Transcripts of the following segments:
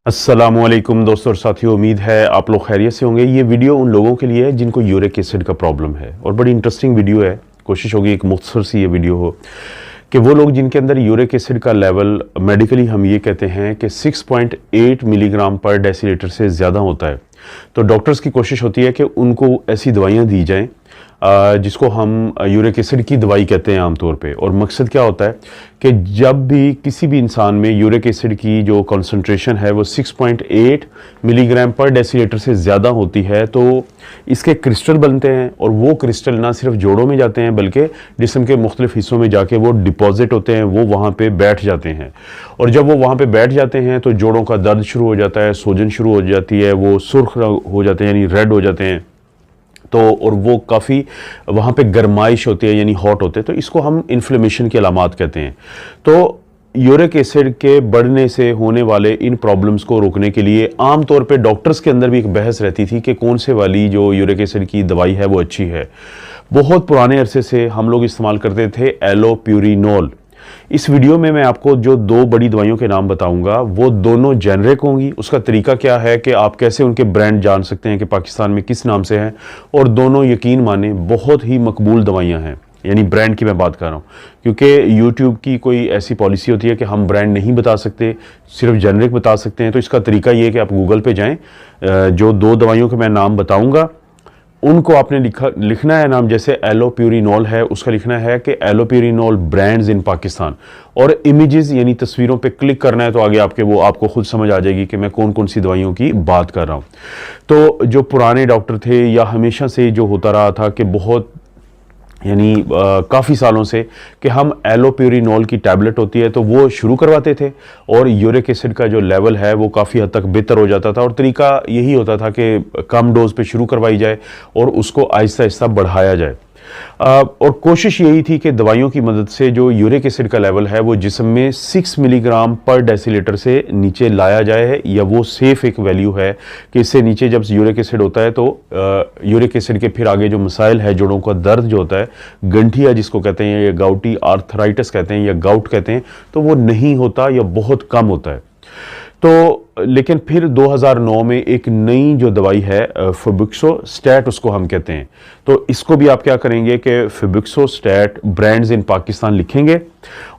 अस्सलामुअलैकुम दोस्तों और साथियों, उम्मीद है आप लोग खैरियत से होंगे। ये वीडियो उन लोगों के लिए है जिनको यूरिक एसिड का प्रॉब्लम है और बड़ी इंटरेस्टिंग वीडियो है। कोशिश होगी एक मुख्तसर सी ये वीडियो हो कि वो लोग जिनके अंदर यूरिक एसिड का लेवल मेडिकली हम ये कहते हैं कि 6.8 मिलीग्राम पर डेसीलीटर से ज़्यादा होता है, तो डॉक्टर्स की कोशिश होती है कि उनको ऐसी दवाइयाँ दी जाएँ जिसको हम यूरिक एसिड की दवाई कहते हैं आमतौर पे। और मकसद क्या होता है कि जब भी किसी भी इंसान में यूरिक एसिड की जो कंसंट्रेशन है वो 6.8 मिलीग्राम पर डेसीलीटर से ज़्यादा होती है तो इसके क्रिस्टल बनते हैं, और वो क्रिस्टल ना सिर्फ जोड़ों में जाते हैं बल्कि जिस्म के मुख्तलिफ हिस्सों में जाके वो डिपॉजिट होते हैं, वो वहाँ पे बैठ जाते हैं। और जब वो वहाँ पे बैठ जाते हैं तो जोड़ों का दर्द शुरू हो जाता है, सूजन शुरू हो जाती है, वो सुर्ख हो जाते हैं यानी रेड हो जाते हैं, तो और वो काफ़ी वहाँ पे गर्माइश होती है यानी हॉट होते हैं, तो इसको हम इन्फ्लेमेशन की अलामात कहते हैं। तो यूरिक एसिड के बढ़ने से होने वाले इन प्रॉब्लम्स को रोकने के लिए आम तौर पे डॉक्टर्स के अंदर भी एक बहस रहती थी कि कौन से वाली जो यूरिक एसिड की दवाई है वो अच्छी है। बहुत पुराने अरसे से हम लोग इस्तेमाल करते थे एलोप्यूरिनोल। इस वीडियो में मैं आपको जो दो बड़ी दवाइयों के नाम बताऊंगा वो दोनों जेनरिक होंगी। उसका तरीका क्या है कि आप कैसे उनके ब्रांड जान सकते हैं कि पाकिस्तान में किस नाम से हैं, और दोनों यकीन माने बहुत ही मकबूल दवाइयां हैं, यानी ब्रांड की मैं बात कर रहा हूँ, क्योंकि यूट्यूब की कोई ऐसी पॉलिसी होती है कि हम ब्रांड नहीं बता सकते, सिर्फ जेनरिक बता सकते हैं। तो इसका तरीका ये है कि आप गूगल पे जाएँ, जो दो दवाइयों के मैं नाम बताऊँगा उनको आपने लिखना है नाम, जैसे एलोप्यूरिनोल है उसका लिखना है कि एलोप्यूरिनोल ब्रांड्स इन पाकिस्तान, और इमेजेस यानी तस्वीरों पे क्लिक करना है तो आगे आपको खुद समझ आ जाएगी कि मैं कौन कौन सी दवाइयों की बात कर रहा हूँ। तो जो पुराने डॉक्टर थे या हमेशा से जो होता रहा था कि बहुत यानी काफ़ी सालों से कि हम एलोप्यूरिनोल की टैबलेट होती है तो वो शुरू करवाते थे, और यूरिक एसिड का जो लेवल है वो काफ़ी हद तक बेहतर हो जाता था, और तरीका यही होता था कि कम डोज पे शुरू करवाई जाए और उसको आहिस्ता आहिस्ता बढ़ाया जाए। और कोशिश यही थी कि दवाइयों की मदद से जो यूरिक एसिड का लेवल है वो जिस्म में 6 मिलीग्राम पर डेसीलीटर से नीचे लाया जाए, या वो सेफ एक वैल्यू है कि इससे नीचे जब यूरिक एसिड होता है तो यूरिक एसिड के फिर आगे जो मसाइल है, जोड़ों का दर्द जो होता है, गंठिया जिसको कहते हैं या गाउटी आर्थराइटिस कहते हैं या गाउट कहते हैं, तो वो नहीं होता या बहुत कम होता है। तो लेकिन फिर 2009 में एक नई जो दवाई है फेबुक्सोस्टैट उसको हम कहते हैं, तो इसको भी आप क्या करेंगे कि फेबुक्सोस्टैट ब्रांड्स इन पाकिस्तान लिखेंगे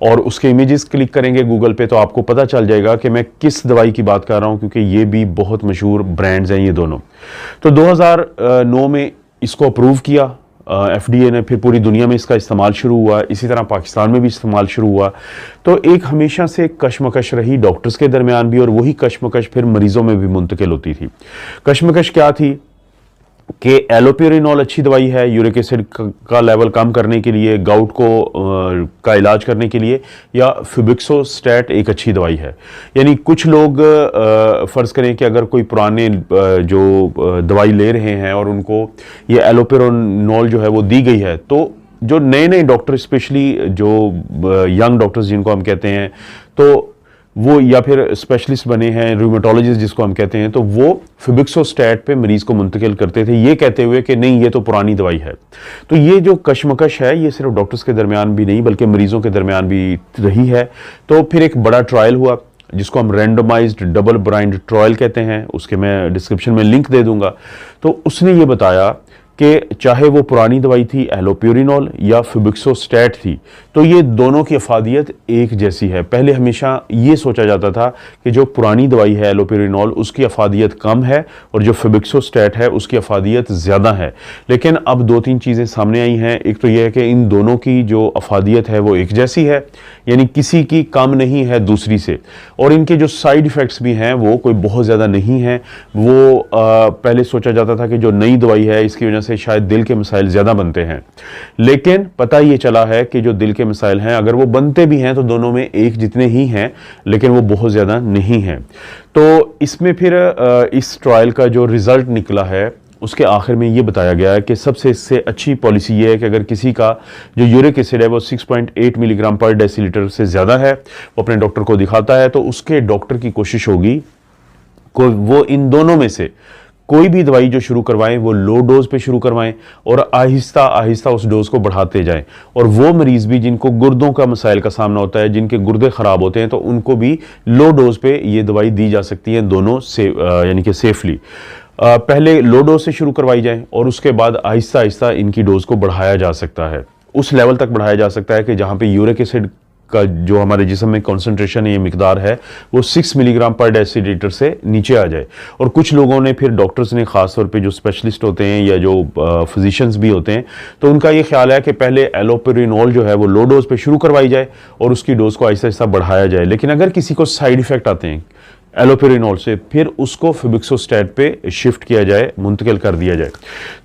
और उसके इमेजेस क्लिक करेंगे गूगल पे, तो आपको पता चल जाएगा कि मैं किस दवाई की बात कर रहा हूं, क्योंकि ये भी बहुत मशहूर ब्रांड्स हैं ये दोनों। तो 2009 में इसको अप्रूव किया एफडीए ने, फिर पूरी दुनिया में इसका इस्तेमाल शुरू हुआ, इसी तरह पाकिस्तान में भी इस्तेमाल शुरू हुआ। तो एक हमेशा से कशमकश रही डॉक्टर्स के दरमियान भी, और वही कशमकश फिर मरीजों में भी मुंतकिल होती थी। कशमकश क्या थी कि एलोप्यूरिनोल अच्छी दवाई है यूरिक एसिड का लेवल कम करने के लिए, गाउट का इलाज करने के लिए, या फेबुक्सोस्टैट एक अच्छी दवाई है। यानी कुछ लोग फ़र्ज़ करें कि अगर कोई पुराने जो दवाई ले रहे हैं और उनको ये एलोप्यूरिनोल जो है वो दी गई है, तो जो नए नए डॉक्टर स्पेशली जो यंग डॉक्टर्स जिनको हम कहते हैं, तो वो या फिर स्पेशलिस्ट बने हैं, रूमेटोलॉजिस्ट जिसको हम कहते हैं, तो वो फेबुक्सोस्टैट पे मरीज को मुंतकिल करते थे ये कहते हुए कि नहीं ये तो पुरानी दवाई है। तो ये जो कशमकश है ये सिर्फ डॉक्टर्स के दरमियान भी नहीं बल्कि मरीजों के दरमियान भी रही है। तो फिर एक बड़ा ट्रायल हुआ जिसको हम रैंडमाइज्ड डबल ब्लाइंड ट्रायल कहते हैं, उसके मैं डिस्क्रिप्शन में लिंक दे दूंगा। तो उसने ये बताया कि चाहे वो पुरानी दवाई थी एलोप्यूरिनोल या फेबुक्सोस्टैट थी, तो ये दोनों की अफादियत एक जैसी है। पहले हमेशा ये सोचा जाता था कि जो पुरानी दवाई है एलोप्यूरिनोल उसकी अफादियत कम है और जो फेबुक्सोस्टैट है उसकी अफादियत ज़्यादा है, लेकिन अब दो तीन चीज़ें सामने आई हैं। एक तो ये है कि इन दोनों की जो अफादियत है वो एक जैसी है, यानी किसी की कम नहीं है दूसरी से, और इनके जो साइड इफ़ेक्ट्स भी हैं वो कोई बहुत ज़्यादा नहीं हैं। वो पहले सोचा जाता था कि जो नई दवाई है इसकी वजह से शायद दिल के मसाइल ज़्यादा बनते हैं, लेकिन पता ये चला है कि जो दिल के मसाइल हैं अगर वो बनते भी हैं तो दोनों में एक जितने ही हैं, लेकिन वो बहुत ज़्यादा नहीं हैं। तो इसमें फिर इस ट्रायल का जो रिज़ल्ट निकला है उसके आखिर में ये बताया गया है कि सबसे इससे अच्छी पॉलिसी ये है कि अगर किसी का जो यूरिक एसिड है वो 6.8 मिलीग्राम पर डेसीलीटर से ज़्यादा है, वो अपने डॉक्टर को दिखाता है, तो उसके डॉक्टर की कोशिश होगी को वो इन दोनों में से कोई भी दवाई जो शुरू करवाएं वो लो डोज पे शुरू करवाएं और आहिस्ता आहिस्ता उस डोज को बढ़ाते जाएं। और वो मरीज भी जिनको गुर्दों का मसाइल का सामना होता है, जिनके गुर्दे खराब होते हैं, तो उनको भी लो डोज पे ये दवाई दी जा सकती है, दोनों से यानी कि सेफली। पहले लो डोज से शुरू करवाई जाए और उसके बाद आहिस्ता आहिस्ता इनकी डोज को बढ़ाया जा सकता है, उस लेवल तक बढ़ाया जा सकता है कि जहाँ पे यूरिक एसिड का जो हमारे जिस्म में कॉन्सेंट्रेशन है, ये मिकदार है, वो 6 मिलीग्राम पर डेसीलीटर से नीचे आ जाए। और कुछ लोगों ने फिर डॉक्टर्स ने ख़ासतौर पे जो स्पेशलिस्ट होते हैं या जो फिजिशियंस भी होते हैं, तो उनका ये ख्याल है कि पहले एलोपेरिनोल जो है वो लो डोज पे शुरू करवाई जाए और उसकी डोज को आहिस्ता आहिस्ता बढ़ाया जाए। लेकिन अगर किसी को साइड इफ़ेक्ट आते हैं एलोपेरिनोल से, फिर उसको फेबिक्सोस्टैट पे शिफ्ट किया जाए, मुंतकिल कर दिया जाए।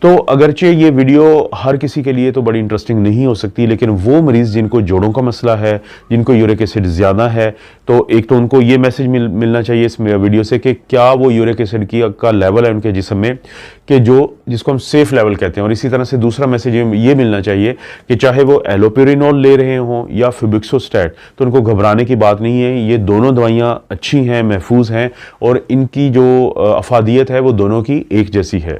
तो अगरचे ये वीडियो हर किसी के लिए तो बड़ी इंटरेस्टिंग नहीं हो सकती, लेकिन वो मरीज़ जिनको जोड़ों का मसला है, जिनको यूरिक एसिड ज़्यादा है, तो एक तो उनको ये मैसेज मिलना चाहिए इस वीडियो से कि क्या वो यूरिक एसिड का लेवल है उनके जिस्म में कि जिसको हम सेफ लेवल कहते हैं। और इसी तरह से दूसरा मैसेज ये मिलना चाहिए कि चाहे वो एलोपेरिनोल ले रहे हों या फेबिक्सोस्टैट, तो उनको घबराने की बात नहीं है। ये दोनों दवाइयाँ अच्छी हैं, महफूज हैं और इनकी जो अफादियत है वो दोनों की एक जैसी है।